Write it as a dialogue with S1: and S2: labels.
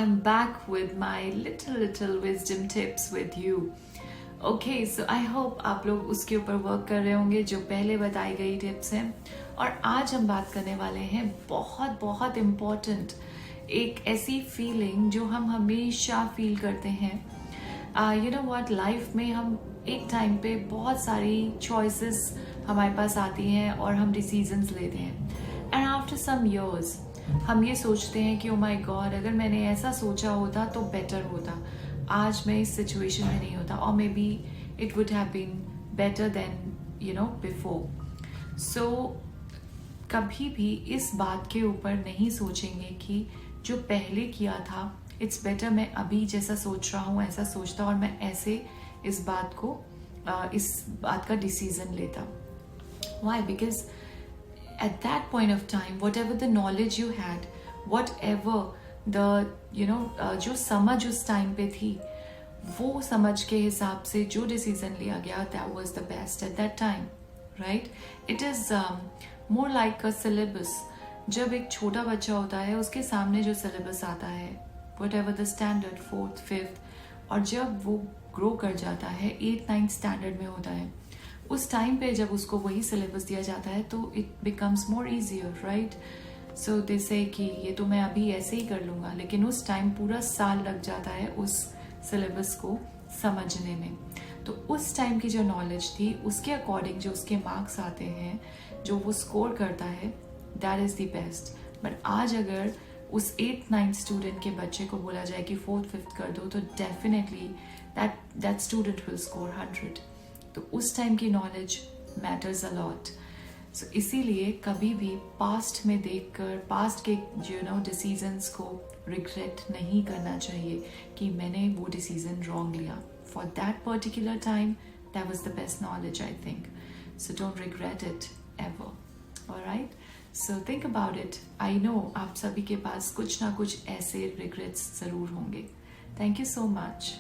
S1: I'm back with my little wisdom tips with you. Okay, so I hope आप लोग उसके ऊपर work कर रहे होंगे जो पहले बताई गई टिप्स हैं. और आज हम बात करने वाले हैं बहुत बहुत इम्पोर्टेंट एक ऐसी फीलिंग जो हम हमेशा फील करते हैं. यू नो व्हाट, लाइफ में हम एक टाइम पे बहुत सारी चॉइसेस हमारे पास आती हैं और हम डिसीजंस लेते हैं. एंड आफ्टर सम इयर्स हम ये सोचते हैं कि ओ माय गॉड, अगर मैंने ऐसा सोचा होता तो बेटर होता, आज मैं इस सिचुएशन में नहीं होता, और may be it would have been better than you know before. So कभी भी इस बात के ऊपर नहीं सोचेंगे कि जो पहले किया था इट्स बेटर, मैं अभी जैसा सोच रहा हूँ ऐसा सोचता और मैं ऐसे इस बात का डिसीजन लेता. Why? Because at that point of time, whatever the knowledge you had, whatever the जो समझ उस टाइम पे थी, वो समझ के हिसाब से जो डिसीजन लिया गया, that was the best at that time, right? It is more like a syllabus. जब एक छोटा बच्चा होता है उसके सामने जो सिलेबस आता है, whatever the standard, 4th, 5th, और जब वो ग्रो कर जाता है 8th, 9th स्टैंडर्ड में होता है, उस टाइम पे जब उसको वही सिलेबस दिया जाता है तो it becomes more easier, right? So they say कि ये तो मैं अभी ऐसे ही कर लूँगा, लेकिन उस टाइम पूरा साल लग जाता है उस सिलेबस को समझने में. तो उस टाइम की जो नॉलेज थी उसके अकॉर्डिंग जो उसके मार्क्स आते हैं, जो वो स्कोर करता है, that is the best. But आज अगर उस 8th, 9th स्टूडेंट के बच्चे को बोला जाए कि 4th, 5th कर दो, तो definitely that student will score 100. तो उस टाइम की नॉलेज मैटर्स अ लॉट. सो इसीलिए कभी भी पास्ट में देखकर पास्ट के डिसीजंस को रिग्रेट नहीं करना चाहिए कि मैंने वो डिसीजन रॉन्ग लिया. For that particular time that was the best knowledge, I think. So don't regret it ever. Alright, so think about it. I know आप सभी के पास कुछ ना कुछ ऐसे रिग्रेट्स ज़रूर होंगे. Thank you so much.